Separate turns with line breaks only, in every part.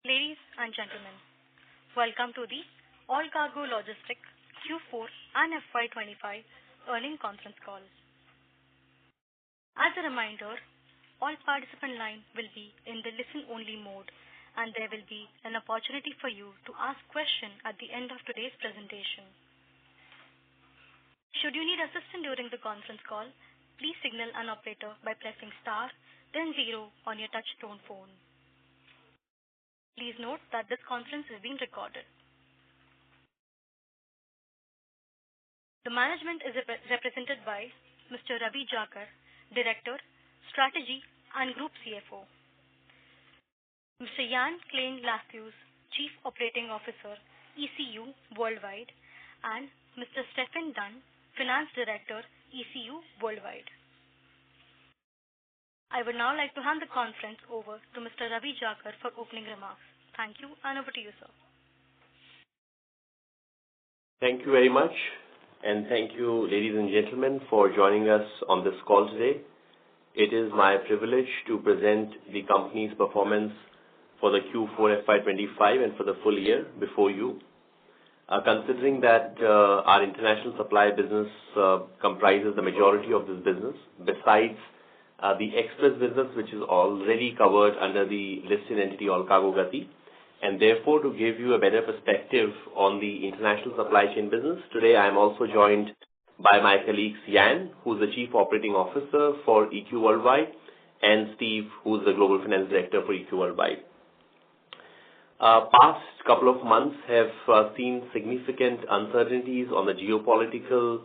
Ladies and gentlemen, welcome to the Allcargo Logistics Q4 and FY25 earnings conference call. As a reminder, all participant line will be in the listen-only mode, and there will be an opportunity for you to ask questions at the end of today's presentation. Should you need assistance during the conference call, please signal an operator by pressing star, then 0 on your touch-tone phone. Please note that this conference is being recorded. The management is represented by Mr. Ravi Jakar, Director, Strategy and Group CFO. Mr. Jan Klein-Lathius, Chief Operating Officer, ECU Worldwide, and Mr. Stephen Dunn, Finance Director, ECU Worldwide. I would now like to hand the conference over to Mr. Ravi Jakar for opening remarks. Thank you, and over to you, sir.
Thank you very much, and thank you, ladies and gentlemen, for joining us on this call today. It is my privilege to present the company's performance for the Q4 FY25 and for the full year before you. Considering that our international supply business comprises the majority of this business, besides the express business, which is already covered under the listed entity Allcargo Gati, and therefore to give you a better perspective on the international supply chain business, today I am also joined by my colleagues Jan, who is the Chief Operating Officer for EQ Worldwide, and Steve, who is the Global Finance Director for EQ Worldwide. Past couple of months have seen significant uncertainties on the geopolitical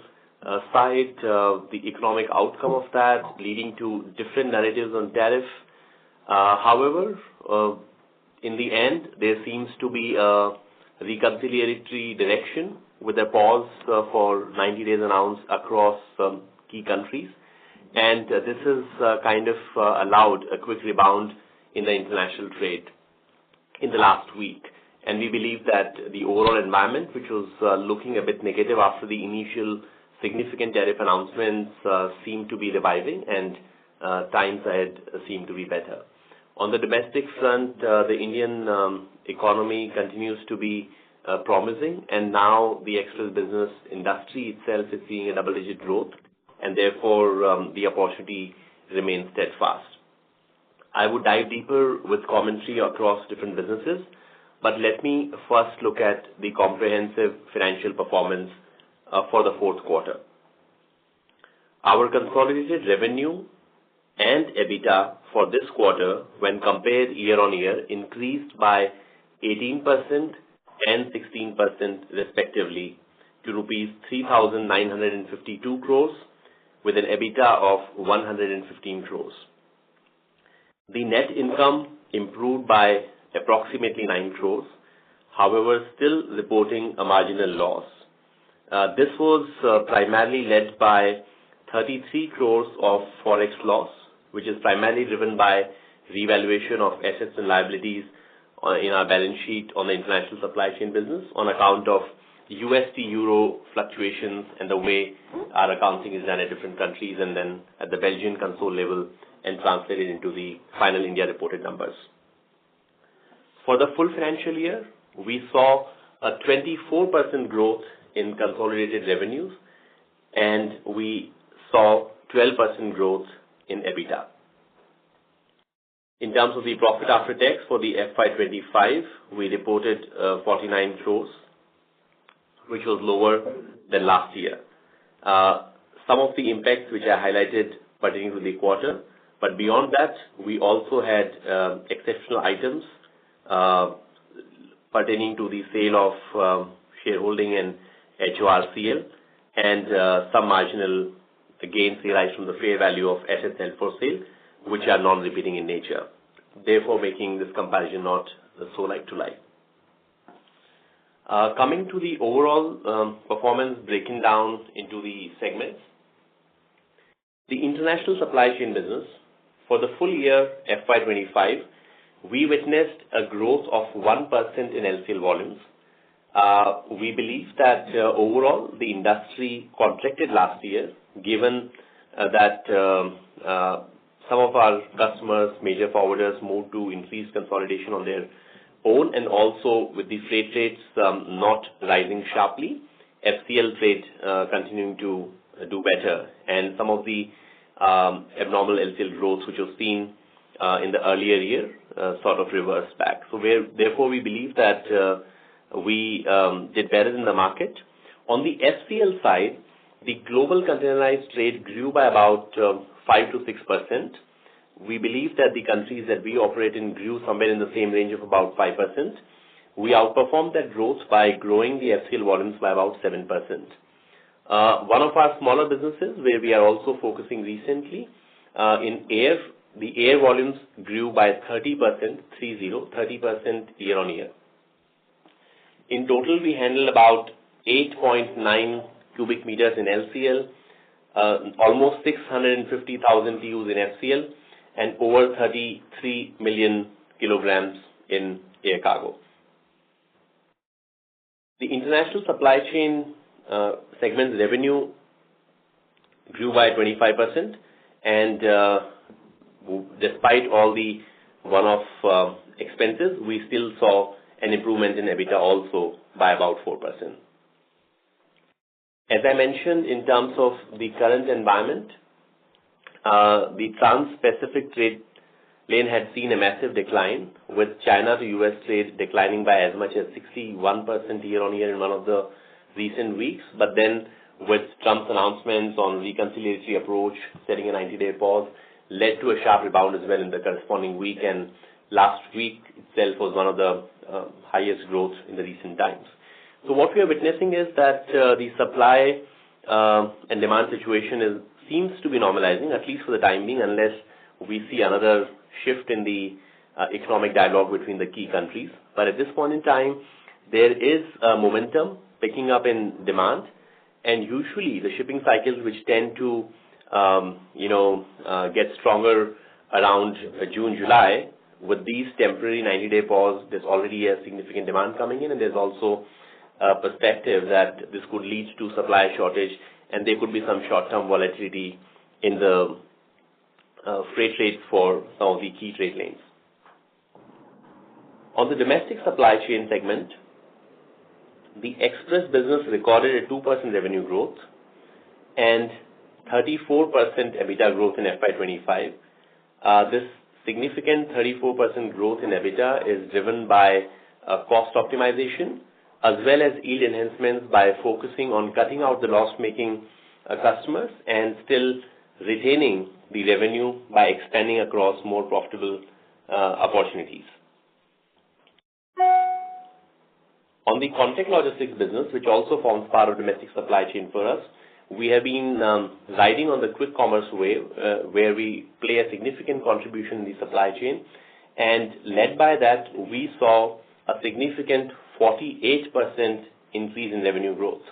side, the economic outcome of that, leading to different narratives on tariff. However, in the end, there seems to be a reconciliatory direction with a pause for 90 days announced across key countries. And this has kind of allowed a quick rebound in the international trade in the last week. And we believe that the overall environment, which was looking a bit negative after the initial significant tariff announcements, seem to be reviving, and times ahead seem to be better. On the domestic front, the Indian economy continues to be promising, and now the express business industry itself is seeing a double-digit growth, and therefore the opportunity remains steadfast. I would dive deeper with commentary across different businesses, but let me first look at the comprehensive financial performance for the fourth quarter. Our consolidated revenue and EBITDA for this quarter, when compared year-on-year, increased by 18% and 16% respectively to rupees 3,952 crores with an EBITDA of 115 crores. The net income improved by approximately 9 crores, however, still reporting a marginal loss. This was primarily led by 33 crores of forex loss, which is primarily driven by revaluation of assets and liabilities in our balance sheet on the international supply chain business on account of USD-Euro fluctuations and the way our accounting is done at different countries and then at the Belgian console level and translated into the final India reported numbers. For the full financial year, we saw a 24% growth in consolidated revenues, and we saw 12% growth in EBITDA. In terms of the profit after tax for the FY25, we reported 49 crores, which was lower than last year. Some of the impacts which I highlighted pertaining to the quarter, but beyond that, we also had exceptional items pertaining to the sale of shareholding in HORCL and some marginal gains realized from the fair value of assets held for sale, which are non-repeating in nature, therefore making this comparison not so like to like. Coming to the overall performance breaking down into the segments, the international supply chain business, for the full year FY25, we witnessed a growth of 1% in LCL volumes. We believe that overall the industry contracted last year, given that some of our customers, major forwarders, moved to increased consolidation on their own, and also with the freight rates not rising sharply, FCL trade continuing to do better, and some of the abnormal LCL growth which was seen in the earlier year sort of reversed back. So therefore we believe that we did better than the market. On the FCL side, the global containerized trade grew by about 5 to 6%. We believe that the countries that we operate in grew somewhere in the same range of about 5%. We outperformed that growth by growing the FCL volumes by about 7%. One of our smaller businesses where we are also focusing recently in air, the air volumes grew by 30% year on year. In total, we handled about 8.9 cubic meters in LCL, almost 650,000 TEUs in FCL, and over 33 million kilograms in air cargo. The international supply chain segment's revenue grew by 25%, and despite all the one-off expenses, we still saw an improvement in EBITDA also by about 4%. As I mentioned, in terms of the current environment, the Trans-Pacific trade lane had seen a massive decline, with China to US trade declining by as much as 61% year on year in one of the recent weeks. But then with Trump's announcements on reconciliatory approach, setting a 90-day pause, led to a sharp rebound as well in the corresponding week, and last week itself was one of the highest growth in the recent times. So what we are witnessing is that the supply and demand situation seems to be normalizing, at least for the time being, unless we see another shift in the economic dialogue between the key countries. But at this point in time, there is momentum picking up in demand, and usually the shipping cycles which tend to get stronger around June, July, with these temporary 90-day pause, there's already a significant demand coming in, and there's also a perspective that this could lead to supply shortage, and there could be some short-term volatility in the freight rates for some of the key trade lanes. On the domestic supply chain segment, the express business recorded a 2% revenue growth and 34% EBITDA growth in FY25. This significant 34% growth in EBITDA is driven by cost optimization as well as yield enhancements by focusing on cutting out the loss-making customers and still retaining the revenue by expanding across more profitable opportunities. On the contract logistics business, which also forms part of domestic supply chain for us, we have been riding on the quick commerce wave, where we play a significant contribution in the supply chain, and led by that, we saw a significant 48% increase in revenue growth.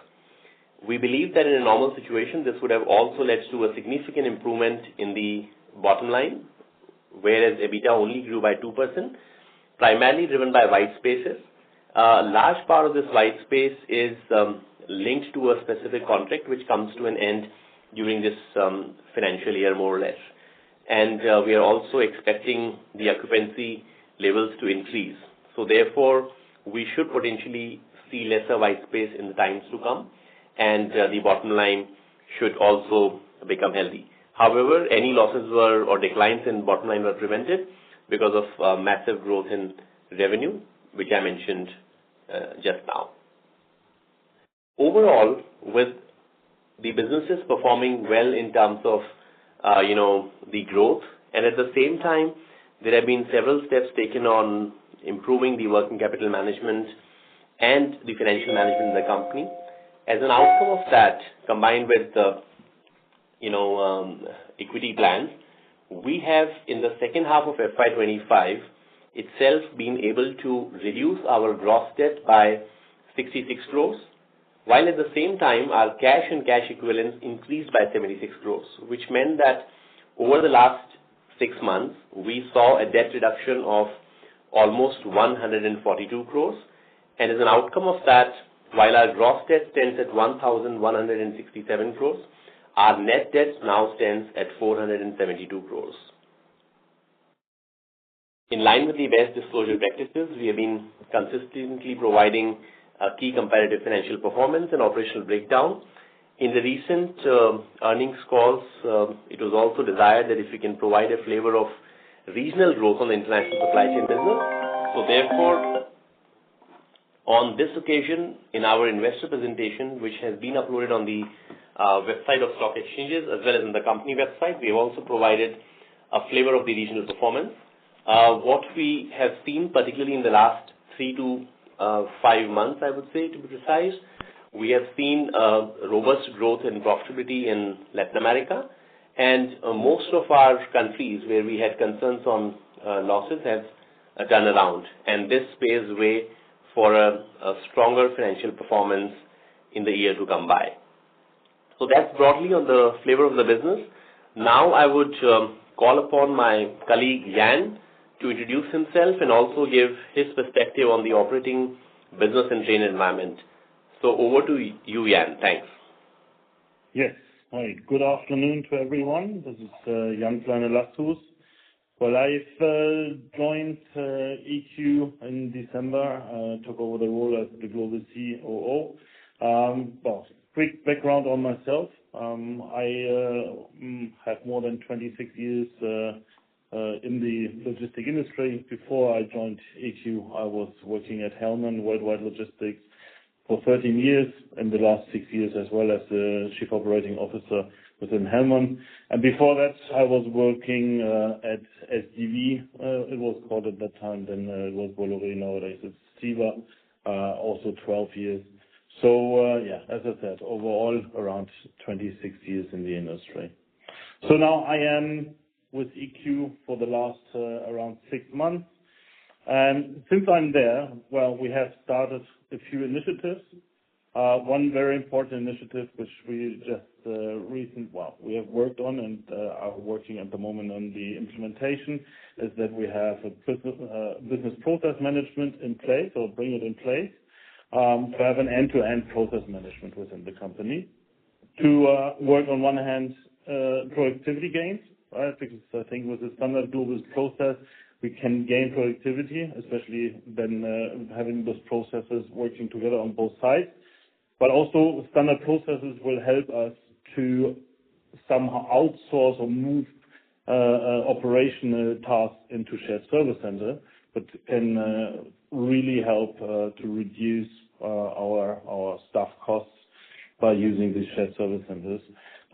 We believe that in a normal situation, this would have also led to a significant improvement in the bottom line, whereas EBITDA only grew by 2%, primarily driven by white spaces. A large part of this white space is linked to a specific contract which comes to an end during this financial year, more or less. And we are also expecting the occupancy levels to increase. So therefore, we should potentially see lesser white space in the times to come, and the bottom line should also become healthy. However, any losses or declines in bottom line were prevented because of massive growth in revenue, which I mentioned just now. Overall, with the businesses performing well in terms of the growth, and at the same time, there have been several steps taken on improving the working capital management and the financial management in the company. As an outcome of that, combined with the equity plans, we have in the second half of FY25 itself been able to reduce our gross debt by 66 crores, while at the same time our cash and cash equivalents increased by 76 crores, which meant that over the last 6 months, we saw a debt reduction of almost 142 crores. And as an outcome of that, while our gross debt stands at 1,167 crores, our net debt now stands at 472 crores. In line with the best disclosure practices, we have been consistently providing key comparative financial performance and operational breakdown. In the recent earnings calls, it was also desired that if we can provide a flavor of regional growth on the international supply chain business. So therefore, on this occasion, in our investor presentation, which has been uploaded on the website of stock exchanges as well as in the company website, we have also provided a flavor of the regional performance. What we have seen, particularly in the last 3 to 5 months, I would say, to be precise, we have seen robust growth in profitability in Latin America, and most of our countries where we had concerns on losses have turned around, and this paves way for a stronger financial performance in the year to come by. So that's broadly on the flavor of the business. Now I would call upon my colleague Jan to introduce himself and also give his perspective on the operating business and trade environment. So over to you, Jan. Thanks.
Yes. Hi. Good afternoon to everyone. This is Jan Kleine-Lasthus. Well, I've joined EQ in December, took over the role as the global COO. Well, quick background on myself. I have more than 26 years in the logistic industry. Before I joined EQ, I was working at Hellman Worldwide Logistics for 13 years, and the last 6 years as well as the Chief Operating Officer within Hellman. And before that, I was working at SDV, it was called at that time, then it was Bolloré, nowadays it's Siva, also 12 years. So, yeah, as I said, overall around 26 years in the industry. So now I am with EQ for the last around 6 months. And since I'm there, well, we have started a few initiatives. One very important initiative, which we just we have worked on and are working at the moment on the implementation, is that we have a business process management in place, or bring it in place, to have an end-to-end process management within the company. To work on one hand, productivity gains, right? Because I think with the standard global process, we can gain productivity, especially then having those processes working together on both sides. But also standard processes will help us to somehow outsource or move operational tasks into shared service center, but can really help to reduce our staff costs by using these shared service centers.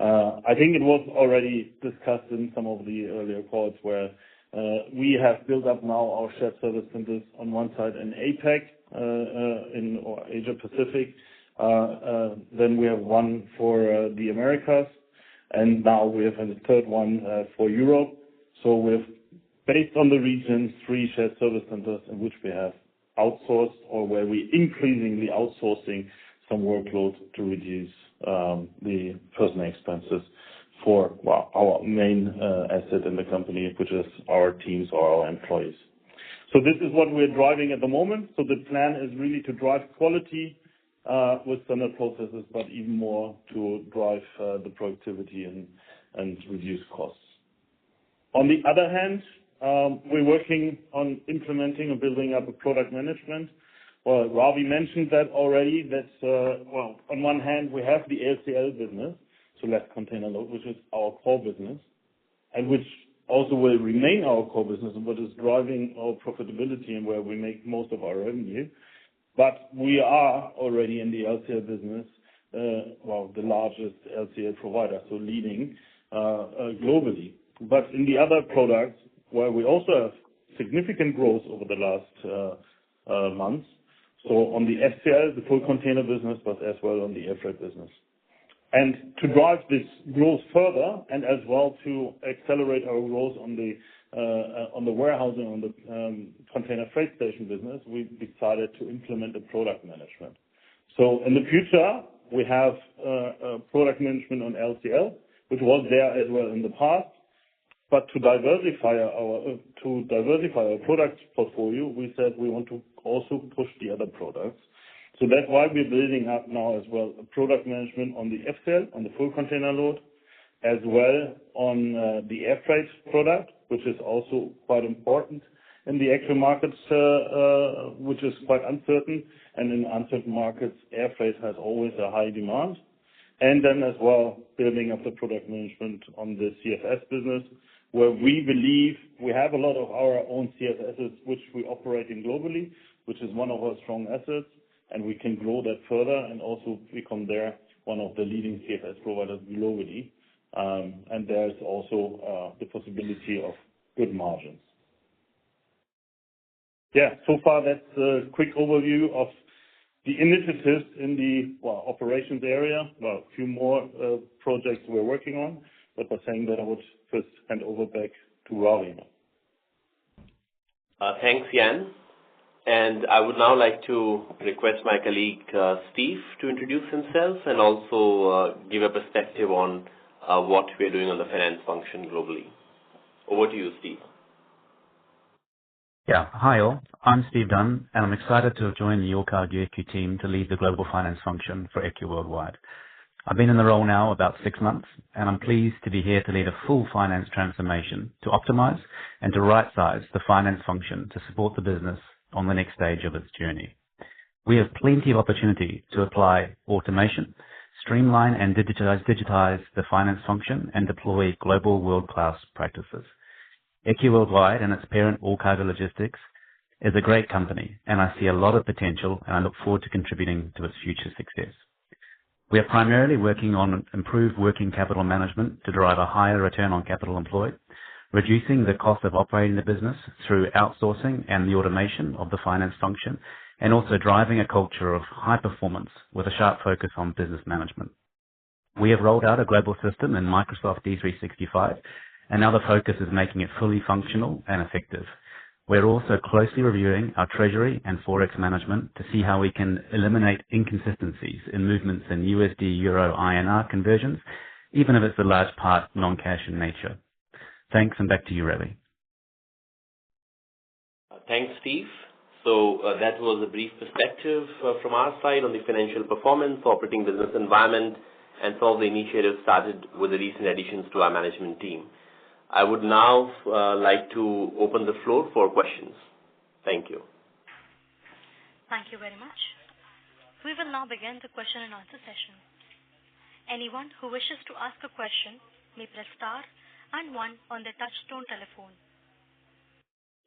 I think it was already discussed in some of the earlier calls where we have built up now our shared service centers on one side in APAC, in Asia Pacific. Then we have one for the Americas, and now we have a third one for Europe. So we've, based on the region, 3 shared service centers in which we have outsourced, or where we increasingly outsourcing some workload to reduce the personnel expenses for our main asset in the company, which is our teams or our employees. So this is what we're driving at the moment. So the plan is really to drive quality with standard processes, but even more to drive the productivity and reduce costs. On the other hand, we're working on implementing and building up a product management. Well, Ravi mentioned that already. That's on one hand, we have the LCL business, so less container load, which is our core business, and which also will remain our core business, and what is driving our profitability and where we make most of our revenue. But we are already in the LCL business, the largest LCL provider, so leading globally. But in the other products, where we also have significant growth over the last months, so on the FCL, the full container business, but as well on the air freight business. And to drive this growth further, and as well to accelerate our growth on the warehousing, on the container freight station business, we decided to implement a product management. So in the future, we have product management on LCL, which was there as well in the past. But to diversify our product portfolio, we said we want to also push the other products. So that's why we're building up now as well a product management on the FCL, on the full container load, as well on the air freight product, which is also quite important. in the actual markets, which is quite uncertain. And in uncertain markets, air freight has always a high demand. And then as well, building up the product management on the CFS business, where we believe we have a lot of our own CFSs, which we operate in globally, which is one of our strong assets, and we can grow that further and also become there one of the leading CFS providers globally. And there's also the possibility of good margins. Yeah, so far that's a quick overview of the initiatives in the operations area. Well, a few more projects we're working on, but by saying that I would first hand over back to Ravi.
Thanks, Jan. And I would now like to request my colleague Steve to introduce himself and also give a perspective on what we're doing on the finance function globally. Over to you, Steve.
Yeah, hi all. I'm Steve Dunn, and I'm excited to have joined the Allcargo EQ team to lead the global finance function for EQ Worldwide. I've been in the role now about 6 months, and I'm pleased to be here to lead a full finance transformation to optimize and to right-size the finance function to support the business on the next stage of its journey. We have plenty of opportunity to apply automation, streamline and digitize the finance function, and deploy global world-class practices. EQ Worldwide and its parent Allcargo Logistics is a great company, and I see a lot of potential, and I look forward to contributing to its future success. We are primarily working on improved working capital management to drive a higher return on capital employed, reducing the cost of operating the business through outsourcing and the automation of the finance function, and also driving a culture of high performance with a sharp focus on business management. We have rolled out a global system in Microsoft D365, and now the focus is making it fully functional and effective. We're also closely reviewing our treasury and forex management to see how we can eliminate inconsistencies in movements in USD, Euro, INR conversions, even if it's a large part non-cash in nature. Thanks, and back to you, Ravi.
Thanks, Steve. So that was a brief perspective from our side on the financial performance, operating business environment, and some of the initiatives started with the recent additions to our management team. I would now like to open the floor for questions. Thank you.
Thank you very much. We will now begin the question and answer session. Anyone who wishes to ask a question may press star and 1 on their touch-tone telephone.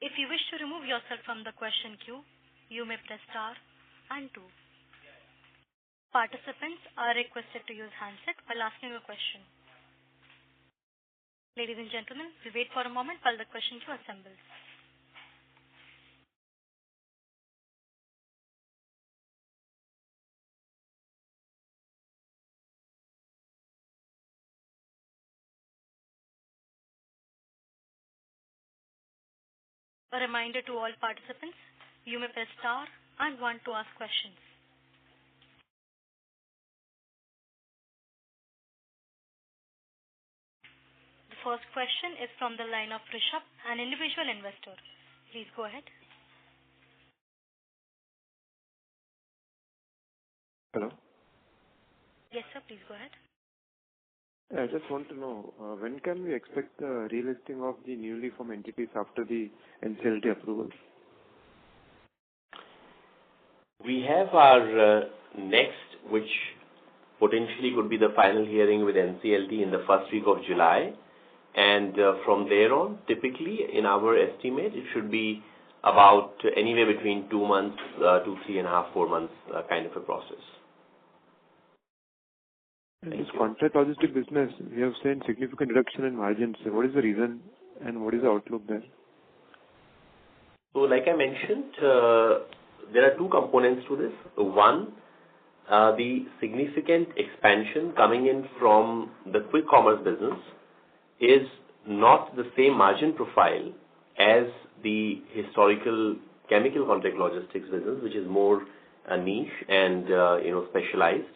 If you wish to remove yourself from the question queue, you may press star and 2. Participants are requested to use handset while asking a question. Ladies and gentlemen, we wait for a moment while the question queue assembles. A reminder to all participants, you may press star and 1 to ask questions. The first question is from the line of Rishabh, an individual investor. Please go ahead.
Hello?
Yes, sir, please go ahead.
I just want to know, when can we expect the relisting of the newly formed entities after the NCLT approval?
We have our next, which potentially could be the final hearing with NCLT in the first week of July. And from there on, typically, in our estimate, it should be about anywhere between 2 months to 3.5, 4 months kind of a process.
In this contract logistics business, we have seen significant reduction in margins. What is the reason and what is the outlook there?
So like I mentioned, there are 2 components to this. One, the significant expansion coming in from the quick commerce business is not the same margin profile as the historical chemical contract logistics business, which is more niche and specialized.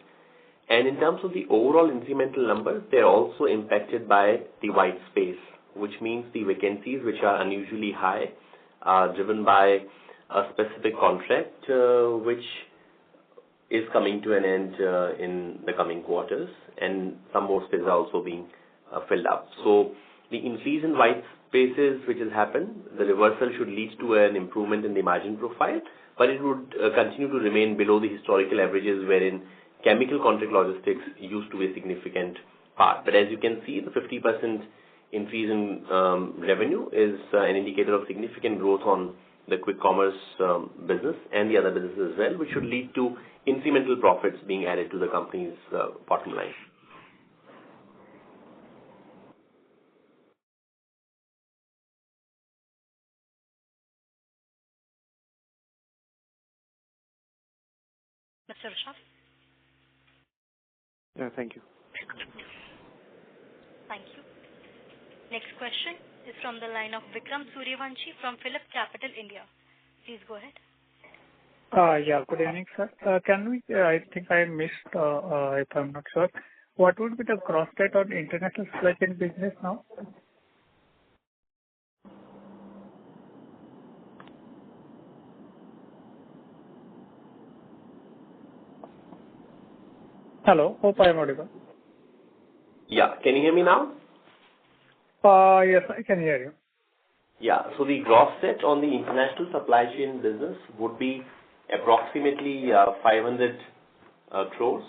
And in terms of the overall incremental numbers, they're also impacted by the white space, which means the vacancies, which are unusually high, driven by a specific contract, which is coming to an end in the coming quarters, and some more spaces are also being filled up. So the increase in white basis which has happened, the reversal should lead to an improvement in the margin profile, but it would continue to remain below the historical averages wherein chemical contract logistics used to be a significant part. But as you can see, the 50% increase in revenue is an indicator of significant growth on the quick commerce business and the other businesses as well, which should lead to incremental profits being added to the company's bottom line.
Mr. Rishabh?
Yeah, thank you.
Thank you. Next question is from the line of Vikram Suryavanshi from Phillip Capital India. Please go ahead.
Yeah, good evening, sir. I think I missed, if I'm not sure, what would be the gross debt on international supply chain business now? Hello, hope I am audible.
Yeah, can you hear me now?
Yes, I can hear you.
Yeah, so the gross debt on the international supply chain business would be approximately 500 crores.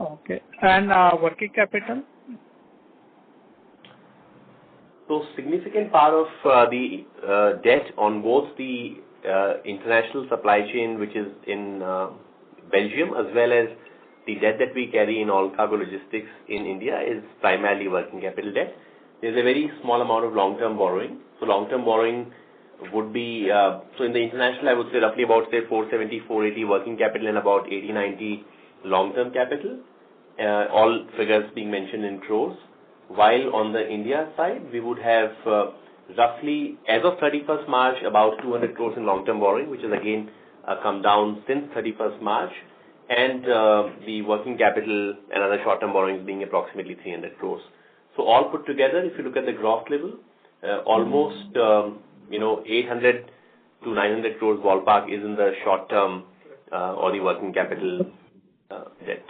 Okay. And working capital?
So significant part of the debt on both the international supply chain, which is in Belgium, as well as the debt that we carry in Allcargo Logistics in India, is primarily working capital debt. There's a very small amount of long-term borrowing. So long-term borrowing would be, so in the international, I would say roughly about, say, 470, 480 working capital and about 80, 90 long-term capital, all figures being mentioned in crores. While on the India side, we would have roughly, as of 31st March, about 200 crores in long-term borrowing, which has again come down since 31st March, and the working capital and other short-term borrowings being approximately 300 crores. So all put together, if you look at the gross level, almost 800 to 900 crores ballpark is in the short-term or the working capital debt.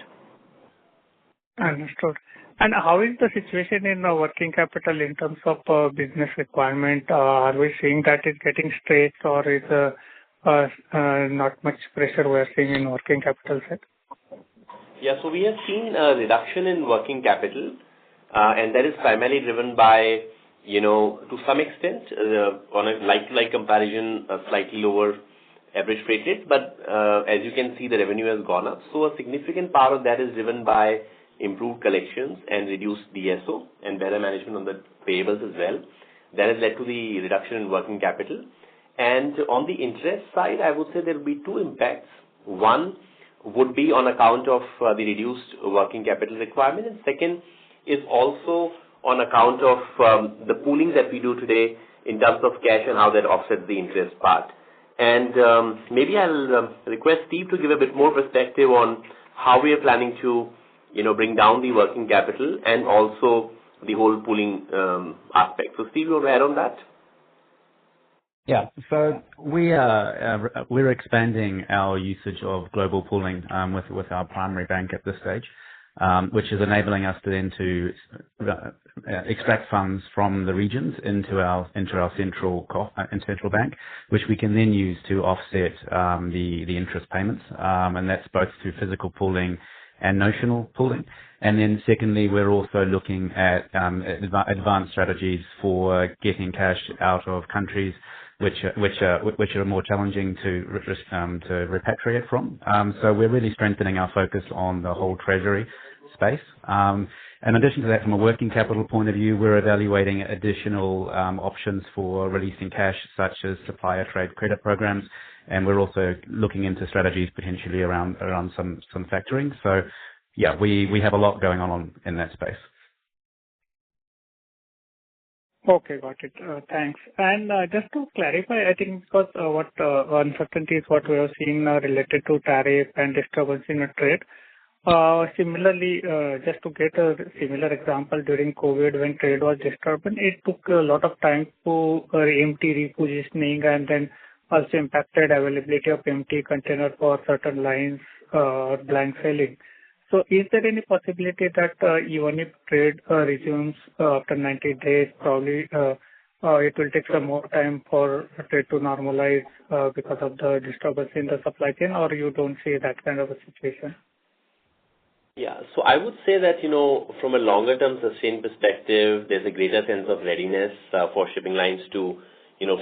Understood. And how is the situation in working capital in terms of business requirement? Are we seeing that it's getting stretched, or is not much pressure we're seeing in working capital side?
Yeah, so we have seen a reduction in working capital, and that is primarily driven by, to some extent, on a like-to-like comparison, a slightly lower average freight rate, but as you can see, the revenue has gone up. So a significant part of that is driven by improved collections and reduced DSO and better management on the payables as well. That has led to the reduction in working capital. And on the interest side, I would say there will be two impacts. One would be on account of the reduced working capital requirement, and second is also on account of the pooling that we do today in terms of cash and how that offsets the interest part. And maybe I'll request Steve to give a bit more perspective on how we are planning to bring down the working capital and also the whole pooling aspect. So Steve, you want to add on that?
Yeah, so we're expanding our usage of global pooling with our primary bank at this stage, which is enabling us to then extract funds from the regions into our central bank, which we can then use to offset the interest payments, and that's both through physical pooling and notional pooling. And then secondly, we're also looking at advanced strategies for getting cash out of countries which are more challenging to repatriate from. So we're really strengthening our focus on the whole treasury space. In addition to that, from a working capital point of view, we're evaluating additional options for releasing cash, such as supplier trade credit programs, and we're also looking into strategies potentially around some factoring. So yeah, we have a lot going on in that space.
Okay, got it. Thanks. And just to clarify, I think because what uncertainties what we have seen related to tariff and disturbance in the trade. Similarly, just to get a similar example, during COVID when trade was disturbed, it took a lot of time to empty repositioning, and then also impacted availability of empty container for certain lines, blank selling. So is there any possibility that even if trade resumes after 90 days, probably it will take some more time for trade to normalize because of the disturbance in the supply chain, or you don't see that kind of a situation?
Yeah. So I would say that, from a longer term sustained perspective, there's a greater sense of readiness for shipping lines to,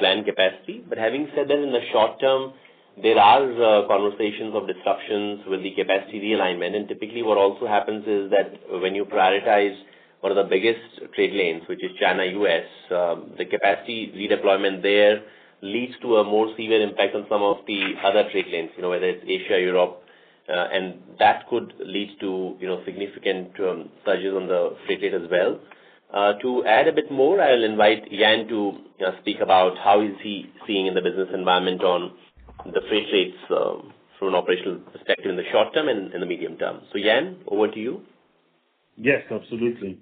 plan capacity. But having said that, in the short term, there are conversations of disruptions with the capacity realignment. And typically what also happens is that when you prioritize one of the biggest trade lanes, which is China-US, the capacity redeployment there leads to a more severe impact on some of the other trade lanes, whether it's Asia, Europe, and that could lead to, significant surges on the freight rate as well. To add a bit more, I'll invite Yan to speak about how is he seeing in the business environment on the freight rates from an operational perspective in the short term and in the medium term. So Yan, over to you.
Yes, absolutely.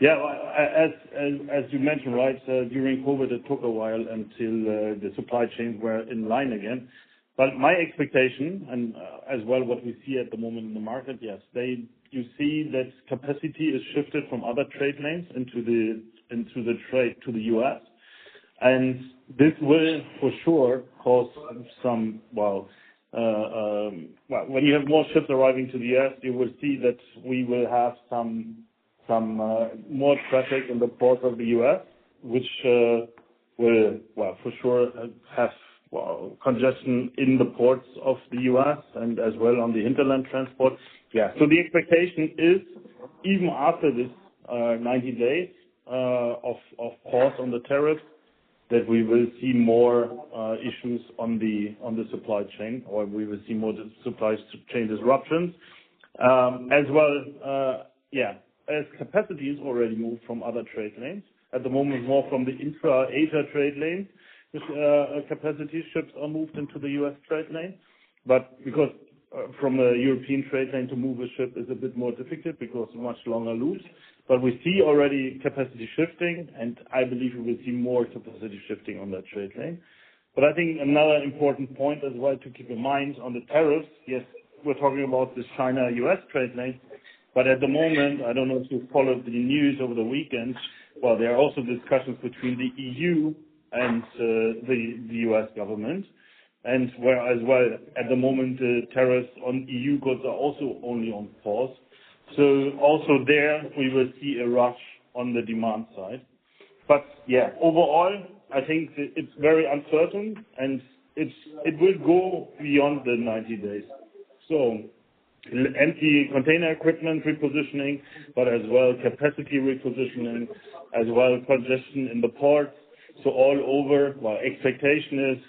Yeah, as you mentioned, right, during COVID it took a while until the supply chains were in line again. But my expectation, and as well what we see at the moment in the market, yes, you see that capacity is shifted from other trade lanes into the trade to the US, and this will for sure cause some when you have more ships arriving to the US, you will see that we will have some more traffic in the ports of the US, which will for sure have congestion in the ports of the U.S. and as well on the hinterland transport. Yeah. So the expectation is, even after this 90 days of pause on the tariffs, that we will see more issues on the supply chain, or we will see more supply chain disruptions. As well, as capacity is already moved from other trade lanes. At the moment, more from the intra-Asia trade lane. Capacity ships are moved into the U.S. trade lane, but because from a European trade lane to move a ship is a bit more difficult because much longer loops. But we see already capacity shifting, and I believe we will see more capacity shifting on that trade lane. But I think another important point as well to keep in mind on the tariffs, yes, we're talking about this China-U.S. trade lane, but at the moment, I don't know if you followed the news over the weekend, well, there are also discussions between the EU and the U.S. government, and where as well at the moment the tariffs on EU goods are also only on pause. So also there we will see a rush on the demand side. But yeah, overall I think it's very uncertain, and it will go beyond the 90 days. So empty container equipment repositioning, but as well capacity repositioning, as well congestion in the ports. So all over, expectation is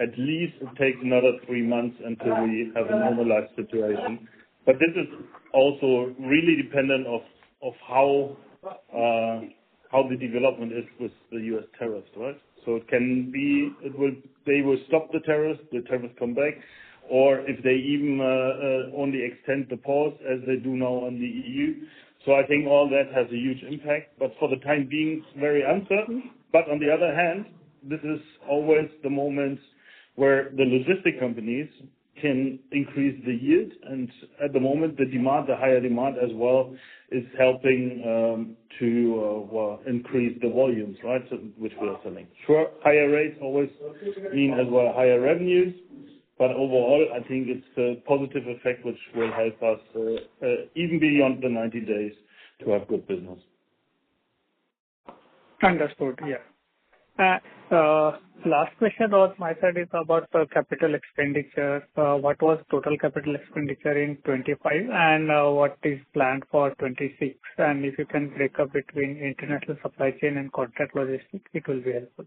at least it takes another 3 months until we have a normalized situation. But this is also really dependent of how the development is with the U.S. tariffs, right? So it can be, they will stop the tariffs come back, or if they even only extend the pause as they do now on the EU. So I think all that has a huge impact, but for the time being, it's very uncertain. But on the other hand, this is always the moment where the logistic companies can increase the yield, and at the moment, the higher demand as well, is helping to increase the volumes, right? So, which we are selling. Sure, higher rates always mean as well higher revenues, but overall, I think it's a positive effect which will help us even beyond the 90 days to have good business.
Understood. Yeah. Last question on my side is about the capital expenditure. What was total capital expenditure in 25, and what is planned for 26? And if you can break up between international supply chain and contract logistics, it will be helpful.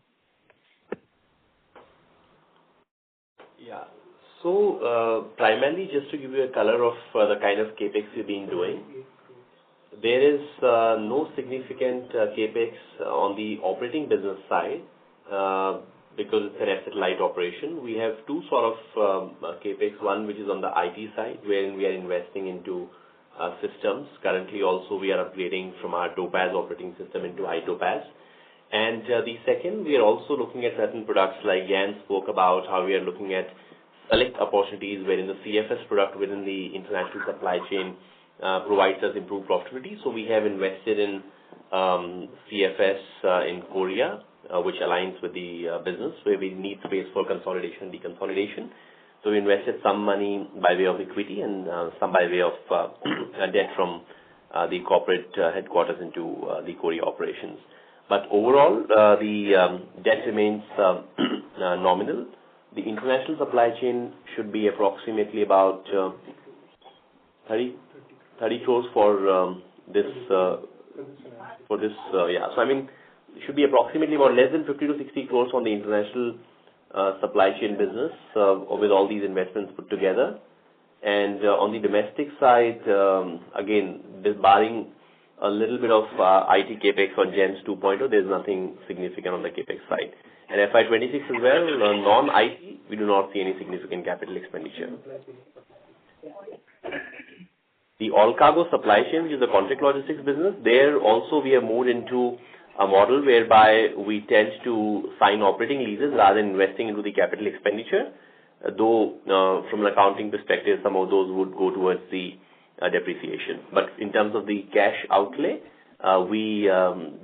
Yeah. So primarily, just to give you a color of the kind of capex we've been doing, there is no significant capex on the operating business side because it's an asset-light operation. We have two sort of capex. One which is on the IT side, wherein we are investing into systems. Currently, also we are upgrading from our Topaz operating system into iTopaz. And the second, we are also looking at certain products like Yan spoke about how we are looking at select opportunities wherein the CFS product within the international supply chain provides us improved profitability. So we have invested in CFS in Korea, which aligns with the business, where we need space for consolidation and deconsolidation. So we invested some money by way of equity and some by way of debt from the corporate headquarters into the Korea operations. But overall, the debt remains nominal. The international supply chain should be approximately about 30 crores for this. Yeah. So I mean, it should be approximately about less than 50 to 60 crores on the international supply chain business with all these investments put together. And on the domestic side, again, barring a little bit of IT capex on GEMS 2.0, there's nothing significant on the capex side. And FY26 as well, non-IT, we do not see any significant capital expenditure. The Allcargo supply chain, which is the contract logistics business, there also we have moved into a model whereby we tend to sign operating leases rather than investing into the capital expenditure, though from an accounting perspective, some of those would go towards the depreciation. But in terms of the cash outlay, we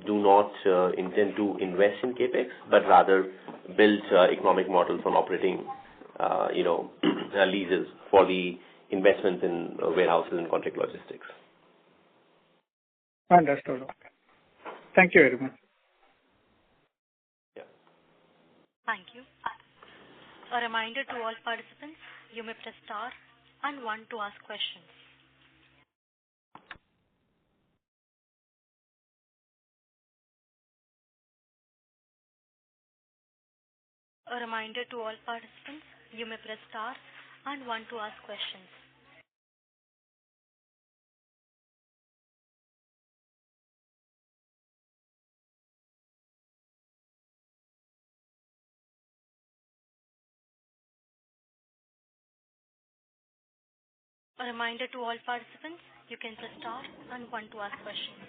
do not intend to invest in capex, but rather build economic models on operating, leases for the investments in warehouses and contract logistics.
Understood. Thank you very much.
Yeah.
Thank you. A reminder to all participants, you may press star and 1 to ask questions. A reminder to all participants, you may press star and 1 to ask questions. A reminder to all participants, you can press star and 1 to ask questions.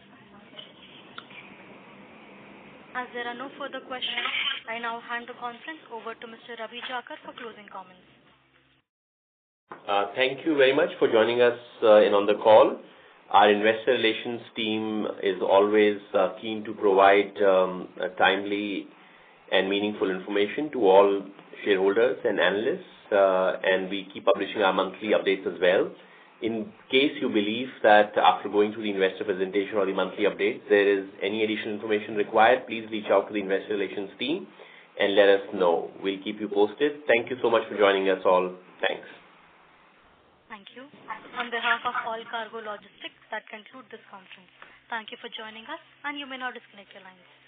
As there are no further questions, I now hand the conference over to Mr. Ravi Jakar for closing comments.
Thank you very much for joining us in on the call. Our investor relations team is always keen to provide timely and meaningful information to all shareholders and analysts, and we keep publishing our monthly updates as well. In case you believe that after going through the investor presentation or the monthly updates, there is any additional information required, please reach out to the investor relations team and let us know. We'll keep you posted. Thank you so much for joining us all. Thanks.
Thank you. On behalf of Allcargo Logistics, that concludes this conference. Thank you for joining us, and you may now disconnect your lines.